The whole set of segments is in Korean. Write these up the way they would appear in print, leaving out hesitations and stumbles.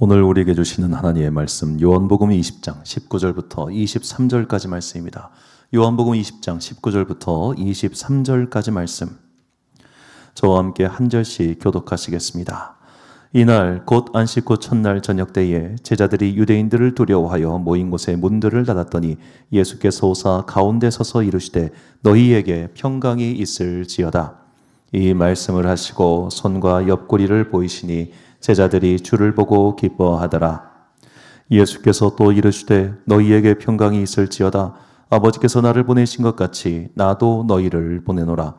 오늘 우리에게 주시는 하나님의 말씀 요한복음 20장 19절부터 23절까지 말씀입니다. 요한복음 20장 19절부터 23절까지 말씀, 저와 함께 한 절씩 교독하시겠습니다. 이날 곧 안식 후 첫날 저녁 때에 제자들이 유대인들을 두려워하여 모인 곳에 문들을 닫았더니 예수께서 오사 가운데 서서 이르시되 너희에게 평강이 있을지어다. 이 말씀을 하시고 손과 옆구리를 보이시니 제자들이 주를 보고 기뻐하더라. 예수께서 또 이르시되 너희에게 평강이 있을지어다. 아버지께서 나를 보내신 것 같이 나도 너희를 보내노라.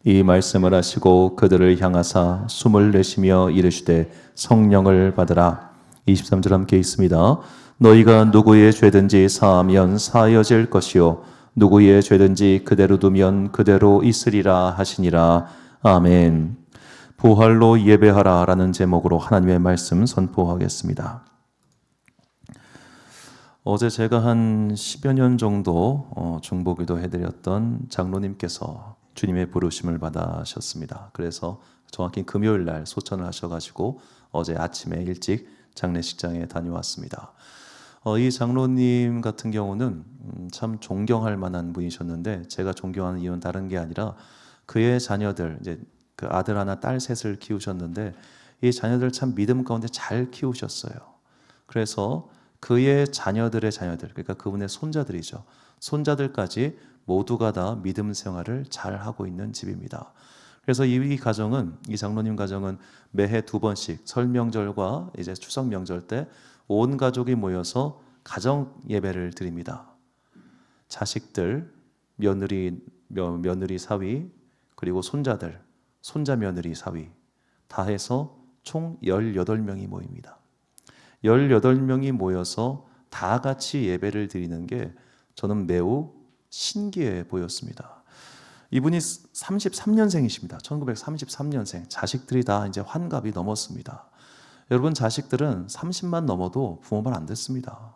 이 말씀을 하시고 그들을 향하사 숨을 내쉬며 이르시되 성령을 받으라. 23절 함께 있습니다. 너희가 누구의 죄든지 사하면 사하여질 것이요 누구의 죄든지 그대로 두면 그대로 있으리라 하시니라. 아멘. 부활로 예배하라 라는 제목으로 하나님의 말씀 선포하겠습니다. 어제 제가 한 10여 년 정도 중보기도 해드렸던 장로님께서 주님의 부르심을 받으셨습니다. 그래서 정확히 금요일 날 소천을 하셔가지고 어제 아침에 일찍 장례식장에 다녀왔습니다. 이 장로님 같은 경우는 참 존경할 만한 분이셨는데, 제가 존경하는 이유는 다른 게 아니라 그의 자녀들, 이제 그 아들 하나 딸 셋을 키우셨는데 이 자녀들 참 믿음 가운데 잘 키우셨어요. 그래서 그의 자녀들의 자녀들, 그러니까 그분의 손자들이죠. 손자들까지 모두가 다 믿음 생활을 잘 하고 있는 집입니다. 그래서 이 가정은, 이 장로님 가정은 매해 2번씩 설 명절과 이제 추석 명절 때 온 가족이 모여서 가정 예배를 드립니다. 자식들, 며느리 사위, 그리고 손자들, 손자 며느리 사위 다 해서 총 18명이 모입니다. 18명이 모여서 다 같이 예배를 드리는 게 저는 매우 신기해 보였습니다. 이분이 33년생이십니다. 1933년생. 자식들이 다 이제 환갑이 넘었습니다. 여러분, 자식들은 30만 넘어도 부모 말 안 듣습니다.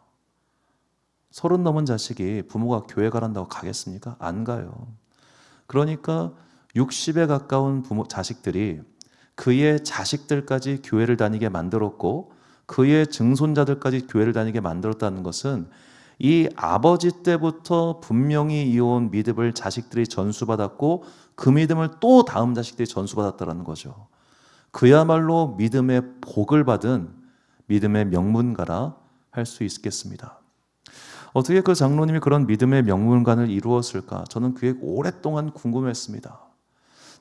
30 넘은 자식이 부모가 교회 가란다고 가겠습니까? 안 가요. 그러니까 60에 가까운 자식들이 그의 자식들까지 교회를 다니게 만들었고 그의 증손자들까지 교회를 다니게 만들었다는 것은 이 아버지 때부터 분명히 이어온 믿음을 자식들이 전수받았고 그 믿음을 또 다음 자식들이 전수받았다는 거죠. 그야말로 믿음의 복을 받은 믿음의 명문가라 할 수 있겠습니다. 어떻게 그 장로님이 그런 믿음의 명문관을 이루었을까? 저는 그게 오랫동안 궁금했습니다.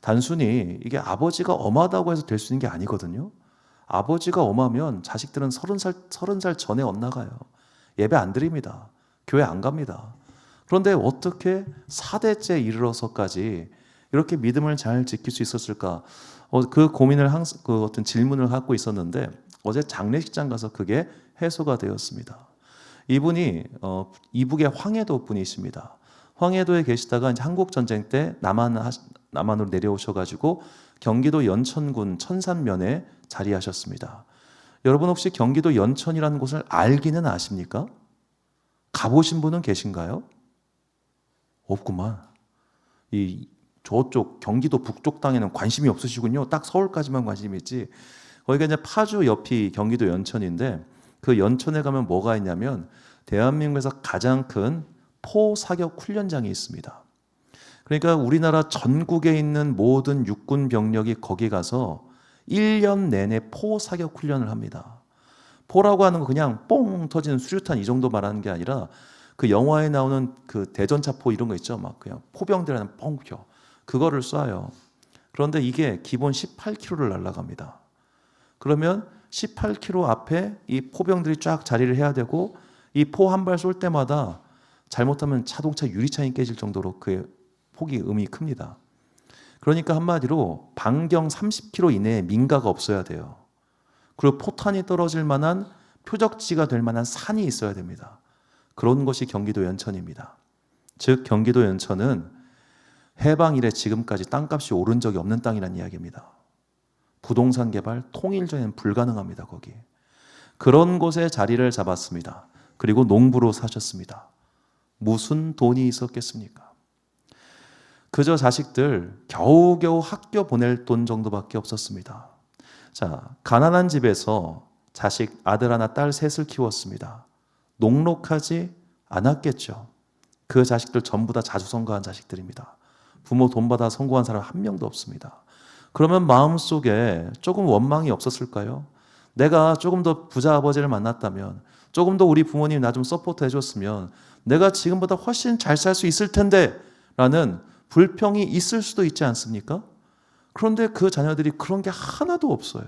단순히 이게 아버지가 엄하다고 해서 될 수 있는 게 아니거든요. 아버지가 엄하면 자식들은 30살 전에 엇나가요. 예배 안 드립니다. 교회 안 갑니다. 그런데 어떻게 4대째 이르러서까지 이렇게 믿음을 잘 지킬 수 있었을까? 그 고민을 그 어떤 질문을 갖고 있었는데 어제 장례식장 가서 그게 해소가 되었습니다. 이분이 이북의 황해도 분이십니다. 황해도에 계시다가 이제 한국 전쟁 때 남한으로 내려오셔가지고 경기도 연천군 천산면에 자리하셨습니다. 여러분, 혹시 경기도 연천이라는 곳을 알기는 아십니까? 가보신 분은 계신가요? 없구만. 저쪽 경기도 북쪽 땅에는 관심이 없으시군요. 딱 서울까지만 관심이 있지. 거기가 이제 파주 옆이 경기도 연천인데, 그 연천에 가면 뭐가 있냐면 대한민국에서 가장 큰 포 사격 훈련장이 있습니다. 그러니까 우리나라 전국에 있는 모든 육군 병력이 거기 가서 1년 내내 포 사격 훈련을 합니다. 포라고 하는 거 그냥 뽕 터지는 수류탄 이 정도 말하는 게 아니라 그 영화에 나오는 그 대전차포 이런 거 있죠. 막 그냥 포병들 하는 뻥표. 그거를 쏴요. 그런데 이게 기본 18km를 날아갑니다. 그러면 18km 앞에 이 포병들이 쫙 자리를 해야 되고 이 포 한 발 쏠 때마다 잘못하면 자동차 유리창이 깨질 정도로 그의 음이 큽니다. 그러니까 한마디로 반경 30km 이내에 민가가 없어야 돼요. 그리고 포탄이 떨어질 만한 표적지가 될 만한 산이 있어야 됩니다. 그런 것이 경기도 연천입니다. 즉 경기도 연천은 해방 이래 지금까지 땅값이 오른 적이 없는 땅이라는 이야기입니다. 부동산 개발 통일 전에는 불가능합니다. 거기. 그런 곳에 자리를 잡았습니다. 그리고 농부로 사셨습니다. 무슨 돈이 있었겠습니까? 그저 자식들 겨우겨우 학교 보낼 돈 정도밖에 없었습니다. 자, 가난한 집에서 자식 아들 하나 딸 셋을 키웠습니다. 녹록하지 않았겠죠. 그 자식들 전부 다 자주성가한 자식들입니다. 부모 돈 받아 성공한 사람 한 명도 없습니다. 그러면 마음속에 조금 원망이 없었을까요? 내가 조금 더 부자 아버지를 만났다면, 조금 더 우리 부모님 나 좀 서포트 해줬으면 내가 지금보다 훨씬 잘 살 수 있을 텐데 라는 불평이 있을 수도 있지 않습니까? 그런데 그 자녀들이 그런 게 하나도 없어요.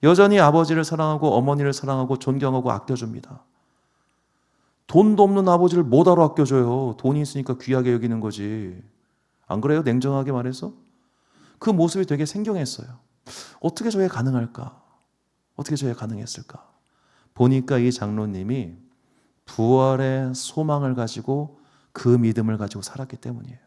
여전히 아버지를 사랑하고 어머니를 사랑하고 존경하고 아껴줍니다. 돈도 없는 아버지를 뭐하러 아껴줘요? 돈이 있으니까 귀하게 여기는 거지. 안 그래요? 냉정하게 말해서. 그 모습이 되게 생경했어요. 어떻게 저게 가능할까? 어떻게 저게 가능했을까? 보니까 이 장로님이 부활의 소망을 가지고 그 믿음을 가지고 살았기 때문이에요.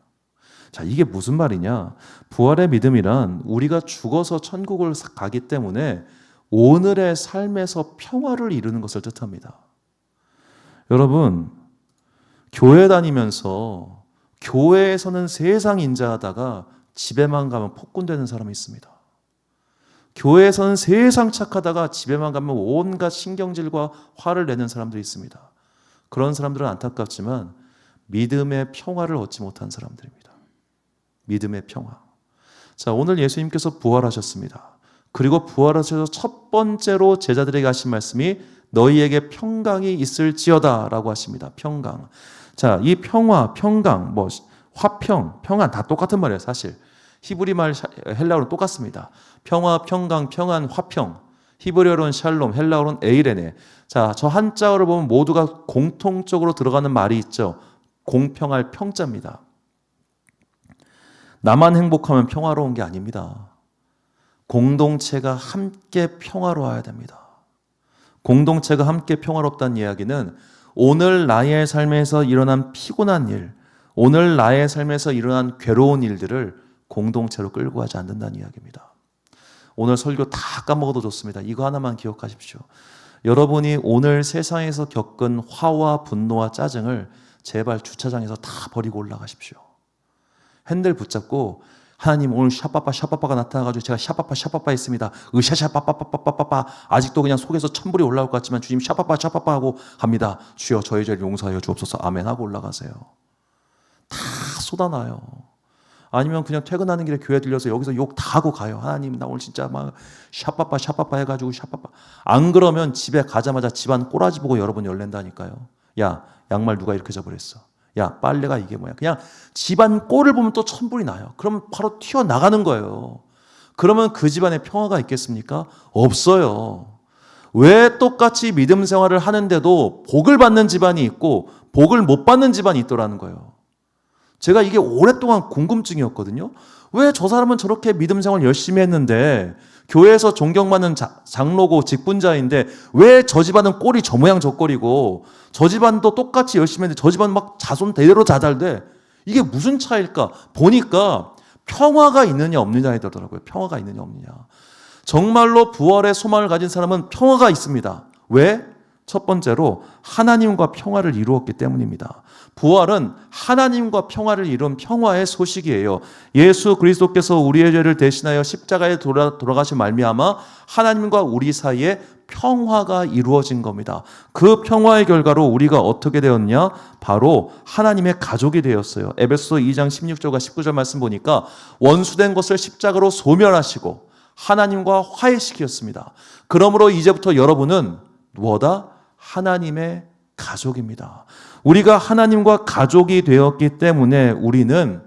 자, 이게 무슨 말이냐? 부활의 믿음이란 우리가 죽어서 천국을 가기 때문에 오늘의 삶에서 평화를 이루는 것을 뜻합니다. 여러분, 교회 다니면서 교회에서는 세상 인자하다가 집에만 가면 폭군되는 사람이 있습니다. 교회에서는 세상 착하다가 집에만 가면 온갖 신경질과 화를 내는 사람들이 있습니다. 그런 사람들은 안타깝지만 믿음의 평화를 얻지 못한 사람들입니다. 믿음의 평화. 자, 오늘 예수님께서 부활하셨습니다. 그리고 부활하셔서 첫 번째로 제자들에게 하신 말씀이 너희에게 평강이 있을지어다 라고 하십니다. 평강. 자, 이 평화, 평강, 화평, 평안 다 똑같은 말이에요, 사실. 히브리 말, 헬라어는 똑같습니다. 평화, 평강, 평안, 화평. 히브리어로는 샬롬, 헬라어로는 에이레네. 자, 저 한자어를 보면 모두가 공통적으로 들어가는 말이 있죠. 공평할 평자입니다. 나만 행복하면 평화로운 게 아닙니다. 공동체가 함께 평화로워야 됩니다. 공동체가 함께 평화롭다는 이야기는 오늘 나의 삶에서 일어난 피곤한 일, 오늘 나의 삶에서 일어난 괴로운 일들을 공동체로 끌고 가지 않는다는 이야기입니다. 오늘 설교 다 까먹어도 좋습니다. 이거 하나만 기억하십시오. 여러분이 오늘 세상에서 겪은 화와 분노와 짜증을 제발 주차장에서 다 버리고 올라가십시오. 핸들 붙잡고 하나님 오늘 샤빠빠가 나타나가지고 제가 샤빠빠 했습니다. 으샤샤빠빠빠빠빠 아직도 그냥 속에서 천불이 올라올 것 같지만 주님 샤빠빠 하고 갑니다. 주여 저희 죄를 용서하여 주옵소서 아멘 하고 올라가세요. 다 쏟아놔요. 아니면 그냥 퇴근하는 길에 교회 들려서 여기서 욕 다 하고 가요. 하나님 나 오늘 진짜 막 샤빠빠 해가지고 샤빠빠. 안 그러면 집에 가자마자 집안 꼬라지 보고 여러분 열낸다니까요. 야 양말 누가 이렇게 접으랬어. 야 빨래가 이게 뭐야. 그냥 집안 꼴을 보면 또 천불이 나요. 그러면 바로 튀어나가는 거예요. 그러면 그 집안에 평화가 있겠습니까? 없어요. 왜 똑같이 믿음 생활을 하는데도 복을 받는 집안이 있고 복을 못 받는 집안이 있더라는 거예요. 제가 이게 오랫동안 궁금증이었거든요. 왜 저 사람은 저렇게 믿음 생활 열심히 했는데 교회에서 존경받는 장로고 직분자인데 왜 저 집안은 꼴이 저 모양 저 꼴이고 저 집안도 똑같이 열심히 했는데 저 집안은 막 자손 대대로 자잘돼. 이게 무슨 차이일까? 보니까 평화가 있느냐 없느냐에 더라고요. 평화가 있느냐 없느냐. 정말로 부활의 소망을 가진 사람은 평화가 있습니다. 왜? 첫 번째로 하나님과 평화를 이루었기 때문입니다. 부활은 하나님과 평화를 이룬 평화의 소식이에요. 예수 그리스도께서 우리의 죄를 대신하여 십자가에 돌아가신 말미암아 하나님과 우리 사이에 평화가 이루어진 겁니다. 그 평화의 결과로 우리가 어떻게 되었냐? 바로 하나님의 가족이 되었어요. 에베소서 2장 16절과 19절 말씀 보니까 원수된 것을 십자가로 소멸하시고 하나님과 화해시켰습니다. 그러므로 이제부터 여러분은 뭐다? 하나님의 가족입니다. 우리가 하나님과 가족이 되었기 때문에 우리는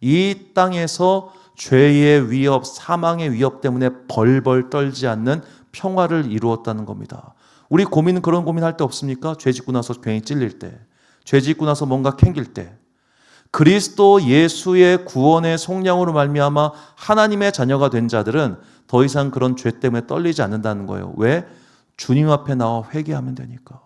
이 땅에서 죄의 위협, 사망의 위협 때문에 벌벌 떨지 않는 평화를 이루었다는 겁니다. 우리 고민은 그런 고민할 때 없습니까? 죄 짓고 나서 괜히 찔릴 때, 죄 짓고 나서 뭔가 캥길 때. 그리스도 예수의 구원의 속량으로 말미암아 하나님의 자녀가 된 자들은 더 이상 그런 죄 때문에 떨리지 않는다는 거예요. 왜? 주님 앞에 나와 회개하면 되니까.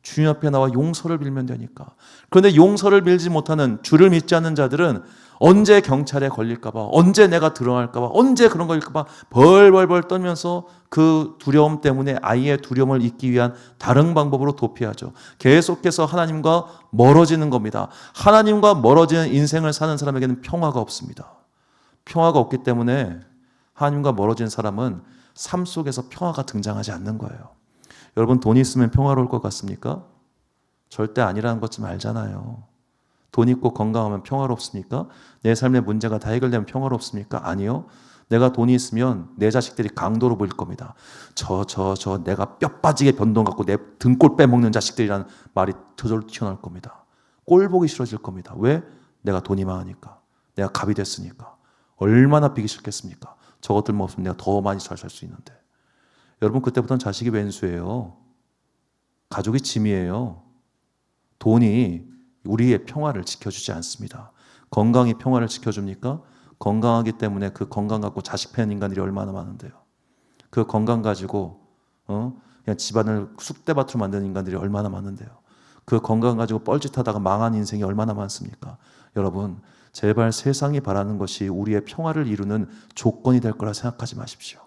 주님 앞에 나와 용서를 빌면 되니까. 그런데 용서를 빌지 못하는, 주를 믿지 않는 자들은 언제 경찰에 걸릴까봐, 언제 내가 드러날까봐, 언제 그런 걸까봐 벌벌벌 떨면서 그 두려움 때문에 아이의 두려움을 잊기 위한 다른 방법으로 도피하죠. 계속해서 하나님과 멀어지는 겁니다. 하나님과 멀어지는 인생을 사는 사람에게는 평화가 없습니다. 평화가 없기 때문에 하나님과 멀어진 사람은 삶 속에서 평화가 등장하지 않는 거예요. 여러분, 돈이 있으면 평화로울 것 같습니까? 절대 아니라는 것 좀 알잖아요. 돈 있고 건강하면 평화롭습니까? 내 삶의 문제가 다 해결되면 평화롭습니까? 아니요. 내가 돈이 있으면 내 자식들이 강도로 보일 겁니다. 내가 뼈 빠지게 변동 갖고 내 등골 빼먹는 자식들이라는 말이 저절로 튀어나올 겁니다. 꼴 보기 싫어질 겁니다. 왜? 내가 돈이 많으니까. 내가 갑이 됐으니까. 얼마나 비기 싫겠습니까? 저것들만 없으면 내가 더 많이 잘 살 수 있는데. 여러분, 그때부터는 자식이 왼수예요. 가족이 짐이에요. 돈이 우리의 평화를 지켜주지 않습니다. 건강이 평화를 지켜줍니까? 건강하기 때문에 그 건강 갖고 자식 패는 인간들이 얼마나 많은데요. 그 건강 가지고 그냥 집안을 쑥대밭으로 만드는 인간들이 얼마나 많은데요. 그 건강 가지고 뻘짓하다가 망한 인생이 얼마나 많습니까? 여러분, 제발 세상이 바라는 것이 우리의 평화를 이루는 조건이 될 거라 생각하지 마십시오.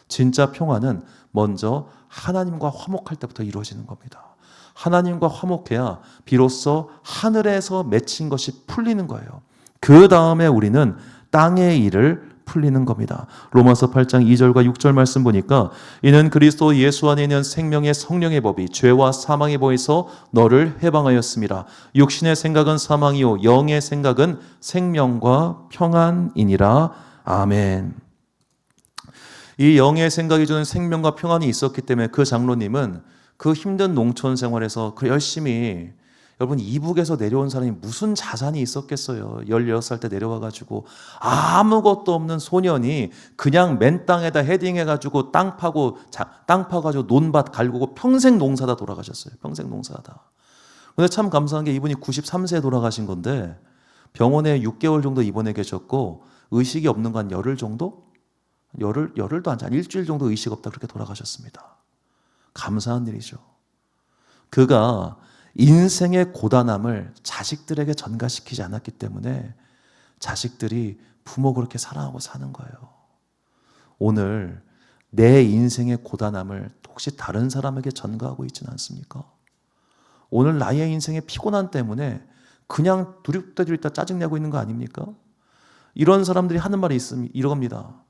진짜 평화는 먼저 하나님과 화목할 때부터 이루어지는 겁니다. 하나님과 화목해야 비로소 하늘에서 맺힌 것이 풀리는 거예요. 그 다음에 우리는 땅의 일을 풀리는 겁니다. 로마서 8장 2절과 6절 말씀 보니까 이는 그리스도 예수 안에 있는 생명의 성령의 법이 죄와 사망의 법에서 너를 해방하였습니다. 육신의 생각은 사망이요 영의 생각은 생명과 평안이니라. 아멘. 이 영의 생각이 주는 생명과 평안이 있었기 때문에 그 장로님은 그 힘든 농촌 생활에서 그 열심히, 여러분, 이북에서 내려온 사람이 무슨 자산이 있었겠어요. 16살 때 내려와가지고 아무것도 없는 소년이 그냥 맨 땅에다 헤딩해가지고 땅 파가지고 논밭 갈구고 평생 농사다 돌아가셨어요. 평생 농사다. 근데 참 감사한 게 이분이 93세에 돌아가신 건데 병원에 6개월 정도 입원해 계셨고 의식이 없는 거 한 열흘 정도? 열흘도 한 일주일 정도 의식 없다 그렇게 돌아가셨습니다. 감사한 일이죠. 그가 인생의 고단함을 자식들에게 전가시키지 않았기 때문에 자식들이 부모 그렇게 사랑하고 사는 거예요. 오늘 내 인생의 고단함을 혹시 다른 사람에게 전가하고 있지는 않습니까? 오늘 나의 인생의 피곤함 때문에 그냥 두립대두립 짜증내고 있는 거 아닙니까? 이런 사람들이 하는 말이 있습니다. 이겁니다.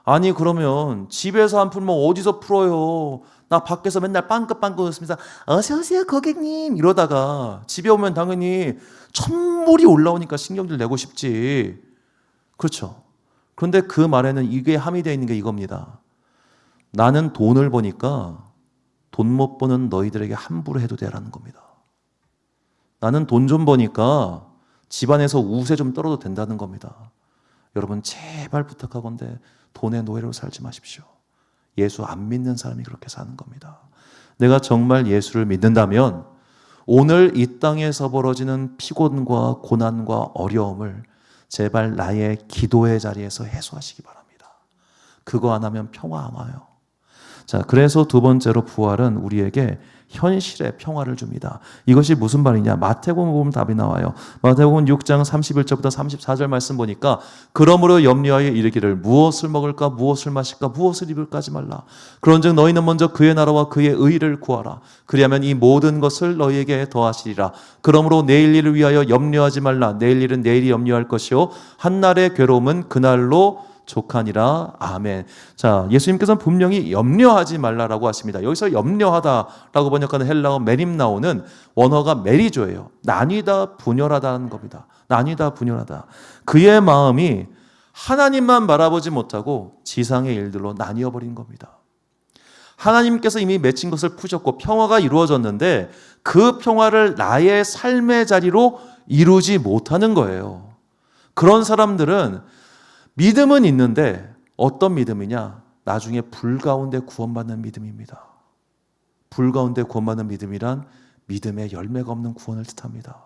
아니, 그러면 집에서 안 풀면 어디서 풀어요? 나 밖에서 맨날 빵긋빵긋 웃으면서 어서 오세요 고객님 이러다가 집에 오면 당연히 천물이 올라오니까 신경질 내고 싶지. 그렇죠? 그런데 그 말에는 이게 함의되어 있는 게 이겁니다. 나는 돈을 버니까 돈 못 버는 너희들에게 함부로 해도 되라는 겁니다. 나는 돈 좀 버니까 집안에서 우세 좀 떨어도 된다는 겁니다. 여러분, 제발 부탁하건대 돈의 노예로 살지 마십시오. 예수 안 믿는 사람이 그렇게 사는 겁니다. 내가 정말 예수를 믿는다면 오늘 이 땅에서 벌어지는 피곤과 고난과 어려움을 제발 나의 기도의 자리에서 해소하시기 바랍니다. 그거 안 하면 평화 안 와요. 자, 그래서 두 번째로 부활은 우리에게 현실의 평화를 줍니다. 이것이 무슨 말이냐? 마태복음 보면 답이 나와요. 마태복음 6장 31절부터 34절 말씀 보니까 그러므로 염려하여 이르기를 무엇을 먹을까 무엇을 마실까 무엇을 입을까 하지 말라. 그런즉 너희는 먼저 그의 나라와 그의 의를 구하라. 그리하면 이 모든 것을 너희에게 더하시리라. 그러므로 내일 일을 위하여 염려하지 말라. 내일 일은 내일이 염려할 것이요 한날의 괴로움은 그날로 족하니라. 아멘. 자, 예수님께서는 분명히 염려하지 말라라고 하십니다. 여기서 염려하다라고 번역하는 헬라어 메림나오는 원어가 메리조예요. 나뉘다 분열하다는 겁니다. 나뉘다 분열하다. 그의 마음이 하나님만 바라보지 못하고 지상의 일들로 나뉘어 버린 겁니다. 하나님께서 이미 맺힌 것을 푸셨고 평화가 이루어졌는데 그 평화를 나의 삶의 자리로 이루지 못하는 거예요. 그런 사람들은 믿음은 있는데 어떤 믿음이냐? 나중에 불 가운데 구원받는 믿음입니다. 불 가운데 구원받는 믿음이란 믿음의 열매가 없는 구원을 뜻합니다.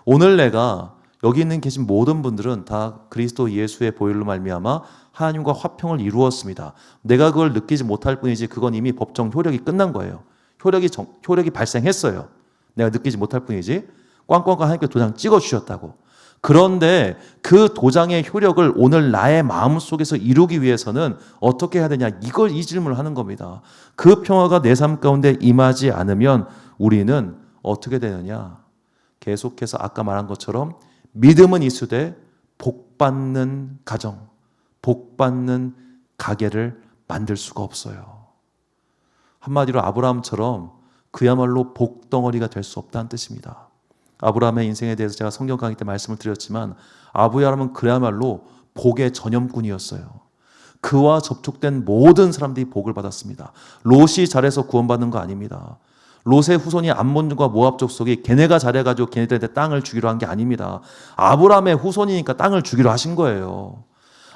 오늘 내가 여기 있는 계신 모든 분들은 다 그리스도 예수의 보혈로 말미암아 하나님과 화평을 이루었습니다. 내가 그걸 느끼지 못할 뿐이지 그건 이미 법정 효력이 끝난 거예요. 효력이 발생했어요. 내가 느끼지 못할 뿐이지 꽝꽝꽝 하나님께 도장 찍어주셨다고. 그런데 그 도장의 효력을 오늘 나의 마음속에서 이루기 위해서는 어떻게 해야 되냐? 이 질문을 하는 겁니다. 그 평화가 내 삶 가운데 임하지 않으면 우리는 어떻게 되느냐? 계속해서 아까 말한 것처럼 믿음은 있으되 복받는 가정, 복받는 가게를 만들 수가 없어요. 한마디로 아브라함처럼 그야말로 복덩어리가 될 수 없다는 뜻입니다. 아브라함의 인생에 대해서 제가 성경 강의 때 말씀을 드렸지만 아브라함은 그야말로 복의 전염꾼이었어요. 그와 접촉된 모든 사람들이 복을 받았습니다. 롯이 잘해서 구원받는 거 아닙니다. 롯의 후손이 암몬과 모압 족속이 걔네가 잘해가지고 걔네들한테 땅을 주기로 한 게 아닙니다. 아브라함의 후손이니까 땅을 주기로 하신 거예요.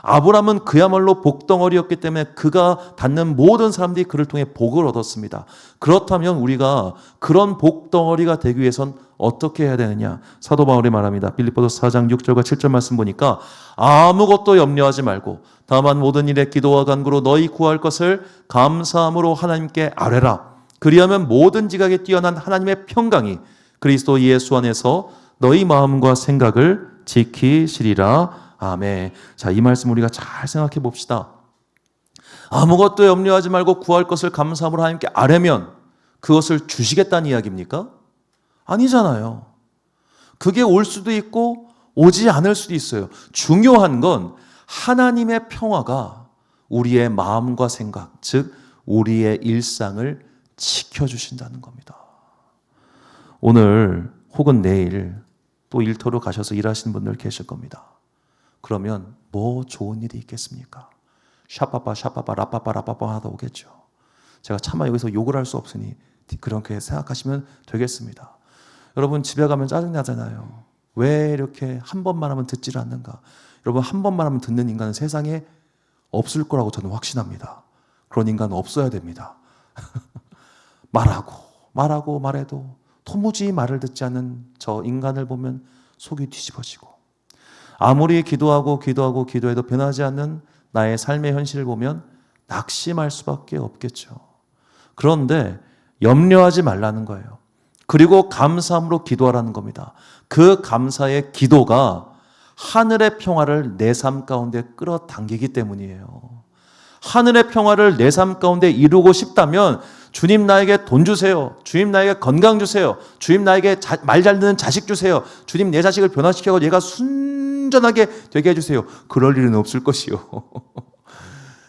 아브라함은 그야말로 복덩어리였기 때문에 그가 닿는 모든 사람들이 그를 통해 복을 얻었습니다. 그렇다면 우리가 그런 복덩어리가 되기 위해선 어떻게 해야 되느냐? 사도 바울이 말합니다. 빌립보서 4장 6절과 7절 말씀 보니까 아무것도 염려하지 말고 다만 모든 일에 기도와 간구로 너희 구할 것을 감사함으로 하나님께 아뢰라. 그리하면 모든 지각에 뛰어난 하나님의 평강이 그리스도 예수 안에서 너희 마음과 생각을 지키시리라. 아멘. 자, 이 말씀 우리가 잘 생각해 봅시다. 아무것도 염려하지 말고 구할 것을 감사함으로 하나님께 아뢰면 그것을 주시겠다는 이야기입니까? 아니잖아요. 그게 올 수도 있고 오지 않을 수도 있어요. 중요한 건 하나님의 평화가 우리의 마음과 생각, 즉 우리의 일상을 지켜주신다는 겁니다. 오늘 혹은 내일 또 일터로 가셔서 일하시는 분들 계실 겁니다. 그러면 뭐 좋은 일이 있겠습니까? 샤빠빠 라빠빠 하다 오겠죠. 제가 차마 여기서 욕을 할 수 없으니 그렇게 생각하시면 되겠습니다. 여러분 집에 가면 짜증나잖아요. 왜 이렇게 한 번만 하면 듣지를 않는가? 여러분 한 번만 하면 듣는 인간은 세상에 없을 거라고 저는 확신합니다. 그런 인간은 없어야 됩니다. 말해도 도무지 말을 듣지 않는 저 인간을 보면 속이 뒤집어지고 아무리 기도하고 기도해도 변하지 않는 나의 삶의 현실을 보면 낙심할 수밖에 없겠죠. 그런데 염려하지 말라는 거예요. 그리고 감사함으로 기도하라는 겁니다. 그 감사의 기도가 하늘의 평화를 내 삶 가운데 끌어당기기 때문이에요. 하늘의 평화를 내 삶 가운데 이루고 싶다면 주님 나에게 돈 주세요. 주님 나에게 건강 주세요. 주님 나에게 말 잘 듣는 자식 주세요. 주님 내 자식을 변화시켜서 얘가 순전하게 되게 해주세요. 그럴 일은 없을 것이요.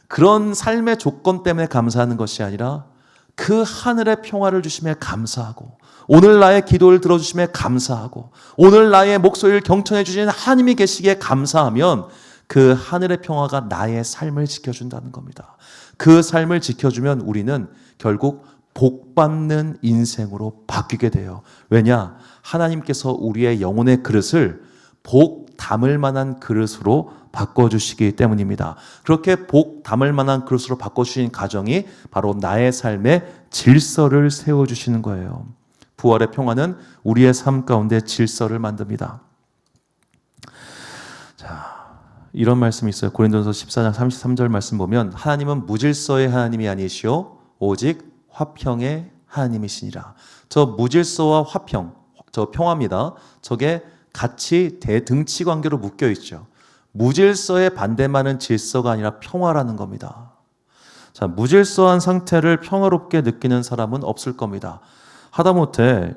그런 삶의 조건 때문에 감사하는 것이 아니라 그 하늘의 평화를 주심에 감사하고 오늘 나의 기도를 들어주심에 감사하고 오늘 나의 목소리를 경청해 주시는 하나님이 계시기에 감사하면 그 하늘의 평화가 나의 삶을 지켜준다는 겁니다. 그 삶을 지켜주면 우리는 결국 복받는 인생으로 바뀌게 돼요. 왜냐? 하나님께서 우리의 영혼의 그릇을 복 담을 만한 그릇으로 바꿔주시기 때문입니다. 그렇게 복 담을 만한 그릇으로 바꿔주신 가정이 바로 나의 삶의 질서를 세워주시는 거예요. 부활의 평화는 우리의 삶 가운데 질서를 만듭니다. 자, 이런 말씀이 있어요. 고린도전서 14장 33절 말씀 보면 하나님은 무질서의 하나님이 아니시오 오직 화평의 하나님이시니라. 저 무질서와 화평, 저 평화입니다. 저게 같이 대등치 관계로 묶여 있죠. 무질서의 반대만은 질서가 아니라 평화라는 겁니다. 자, 무질서한 상태를 평화롭게 느끼는 사람은 없을 겁니다. 하다못해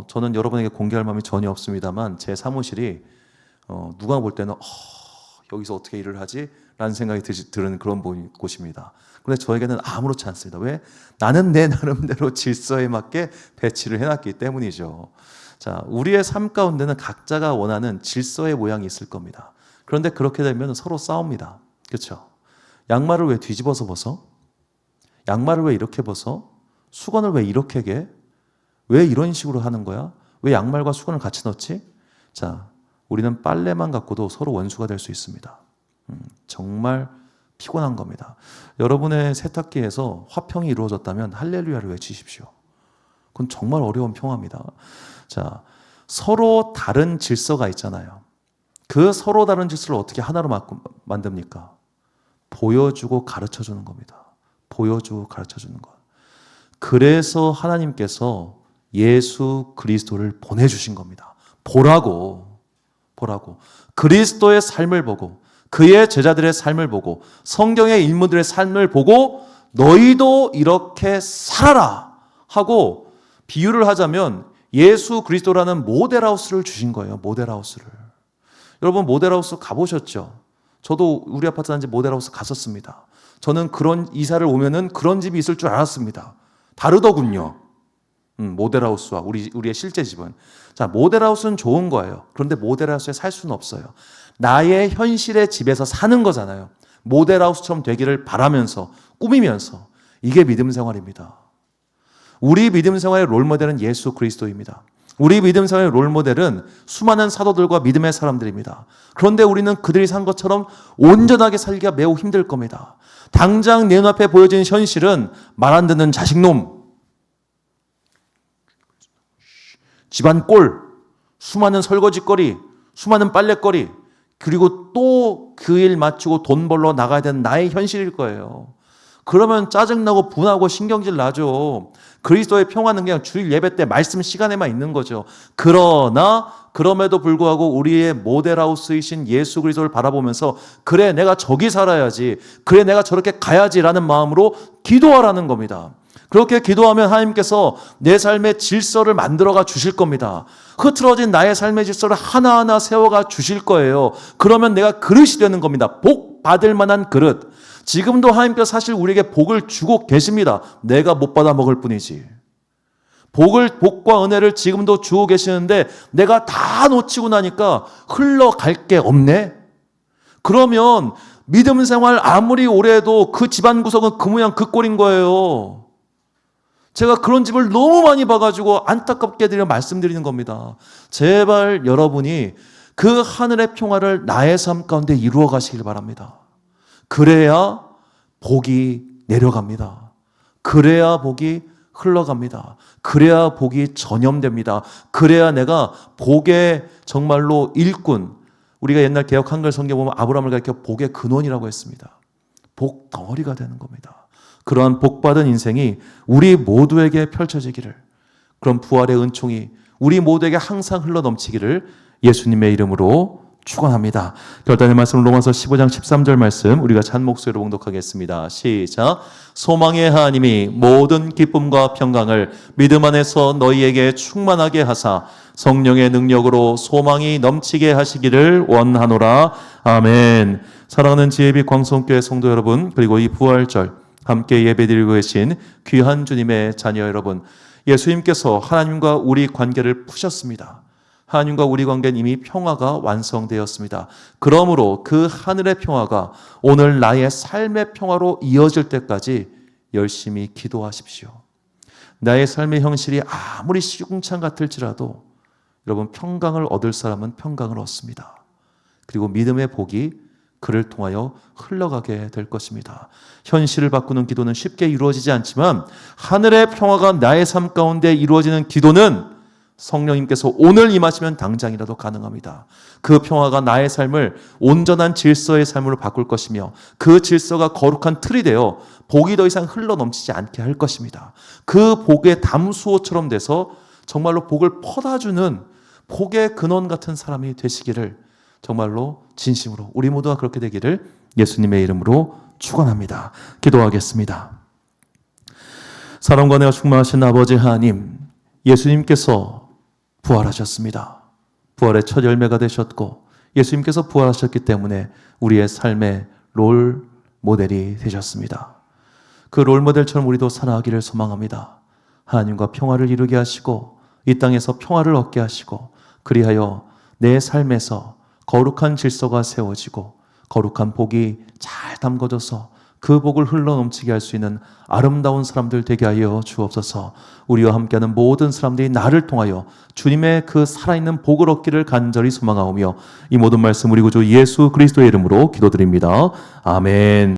저는 여러분에게 공개할 마음이 전혀 없습니다만 제 사무실이 누가 볼 때는 여기서 어떻게 일을 하지? 라는 생각이 드는 그런 곳입니다. 그런데 저에게는 아무렇지 않습니다. 왜? 나는 내 나름대로 질서에 맞게 배치를 해놨기 때문이죠. 자, 우리의 삶 가운데는 각자가 원하는 질서의 모양이 있을 겁니다. 그런데 그렇게 되면 서로 싸웁니다. 그렇죠? 양말을 왜 뒤집어서 벗어? 양말을 왜 이렇게 벗어? 수건을 왜 이렇게 개? 왜 이런 식으로 하는 거야? 왜 양말과 수건을 같이 넣지? 자, 우리는 빨래만 갖고도 서로 원수가 될 수 있습니다. 정말 피곤한 겁니다. 여러분의 세탁기에서 화평이 이루어졌다면 할렐루야를 외치십시오. 그건 정말 어려운 평화입니다. 자, 서로 다른 질서가 있잖아요. 그 서로 다른 질서를 어떻게 하나로 만듭니까? 보여주고 가르쳐주는 겁니다. 보여주고 가르쳐주는 것. 그래서 하나님께서 예수 그리스도를 보내주신 겁니다. 보라고. 그리스도의 삶을 보고 그의 제자들의 삶을 보고 성경의 인물들의 삶을 보고 너희도 이렇게 살아라 하고 비유를 하자면 예수 그리스도라는 모델하우스를 주신 거예요. 모델하우스를. 여러분 모델하우스 가보셨죠? 저도 우리 아파트 단지 모델하우스 갔었습니다. 저는 그런 이사를 오면은 그런 집이 있을 줄 알았습니다. 다르더군요. 모델하우스와 우리의 실제 집은. 자, 모델하우스는 좋은 거예요. 그런데 모델하우스에 살 수는 없어요. 나의 현실의 집에서 사는 거잖아요. 모델하우스처럼 되기를 바라면서, 꾸미면서. 이게 믿음 생활입니다. 우리 믿음 생활의 롤모델은 예수 그리스도입니다. 우리 믿음 생활의 롤모델은 수많은 사도들과 믿음의 사람들입니다. 그런데 우리는 그들이 산 것처럼 온전하게 살기가 매우 힘들 겁니다. 당장 내 눈앞에 보여지는 현실은 말 안 듣는 자식놈, 집안 꼴, 수많은 설거지거리, 수많은 빨래거리, 그리고 또 그 일 마치고 돈 벌러 나가야 되는 나의 현실일 거예요. 그러면 짜증나고 분하고 신경질 나죠. 그리스도의 평화는 그냥 주일 예배 때 말씀 시간에만 있는 거죠. 그러나 그럼에도 불구하고 우리의 모델하우스이신 예수 그리스도를 바라보면서 그래 내가 저기 살아야지, 그래 내가 저렇게 가야지라는 마음으로 기도하라는 겁니다. 그렇게 기도하면 하나님께서 내 삶의 질서를 만들어가 주실 겁니다. 흐트러진 나의 삶의 질서를 하나하나 세워가 주실 거예요. 그러면 내가 그릇이 되는 겁니다. 복 받을 만한 그릇. 지금도 하나님께서 사실 우리에게 복을 주고 계십니다. 내가 못 받아 먹을 뿐이지. 복과 은혜를 지금도 주고 계시는데 내가 다 놓치고 나니까 흘러갈 게 없네? 그러면 믿음 생활 아무리 오래 해도 그 집안 구석은 그 모양 그 꼴인 거예요. 제가 그런 집을 너무 많이 봐가지고 안타깝게 말씀드리는 겁니다. 제발 여러분이 그 하늘의 평화를 나의 삶 가운데 이루어 가시길 바랍니다. 그래야 복이 내려갑니다. 그래야 복이 흘러갑니다. 그래야 복이 전염됩니다. 그래야 내가 복의 정말로 일꾼, 우리가 옛날 개역 한글 성경 보면 아브라함을 가리켜 복의 근원이라고 했습니다. 복 덩어리가 되는 겁니다. 그러한 복받은 인생이 우리 모두에게 펼쳐지기를, 그런 부활의 은총이 우리 모두에게 항상 흘러넘치기를 예수님의 이름으로 축원합니다. 결단의 말씀 로마서 15장 13절 말씀 우리가 찬 목소리로 봉독하겠습니다. 시작. 소망의 하나님이 모든 기쁨과 평강을 믿음 안에서 너희에게 충만하게 하사 성령의 능력으로 소망이 넘치게 하시기를 원하노라. 아멘. 사랑하는 지혜빛 광성교회 성도 여러분, 그리고 이 부활절 함께 예배드리고 계신 귀한 주님의 자녀 여러분, 예수님께서 하나님과 우리 관계를 푸셨습니다. 하나님과 우리 관계는 이미 평화가 완성되었습니다. 그러므로 그 하늘의 평화가 오늘 나의 삶의 평화로 이어질 때까지 열심히 기도하십시오. 나의 삶의 형실이 아무리 시궁창 같을지라도 여러분, 평강을 얻을 사람은 평강을 얻습니다. 그리고 믿음의 복이 그를 통하여 흘러가게 될 것입니다. 현실을 바꾸는 기도는 쉽게 이루어지지 않지만 하늘의 평화가 나의 삶 가운데 이루어지는 기도는 성령님께서 오늘 임하시면 당장이라도 가능합니다. 그 평화가 나의 삶을 온전한 질서의 삶으로 바꿀 것이며 그 질서가 거룩한 틀이 되어 복이 더 이상 흘러넘치지 않게 할 것입니다. 그 복의 담수호처럼 돼서 정말로 복을 퍼다주는 복의 근원 같은 사람이 되시기를 정말로 진심으로 우리 모두가 그렇게 되기를 예수님의 이름으로 축원합니다. 기도하겠습니다. 사랑과 은혜가 충만하신 아버지 하나님, 예수님께서 부활하셨습니다. 부활의 첫 열매가 되셨고 예수님께서 부활하셨기 때문에 우리의 삶의 롤 모델이 되셨습니다. 그 롤 모델처럼 우리도 살아가기를 소망합니다. 하나님과 평화를 이루게 하시고 이 땅에서 평화를 얻게 하시고 그리하여 내 삶에서 거룩한 질서가 세워지고 거룩한 복이 잘 담궈져서 그 복을 흘러넘치게 할 수 있는 아름다운 사람들 되게 하여 주옵소서. 우리와 함께하는 모든 사람들이 나를 통하여 주님의 그 살아있는 복을 얻기를 간절히 소망하오며 이 모든 말씀 우리 구주 예수 그리스도의 이름으로 기도드립니다. 아멘.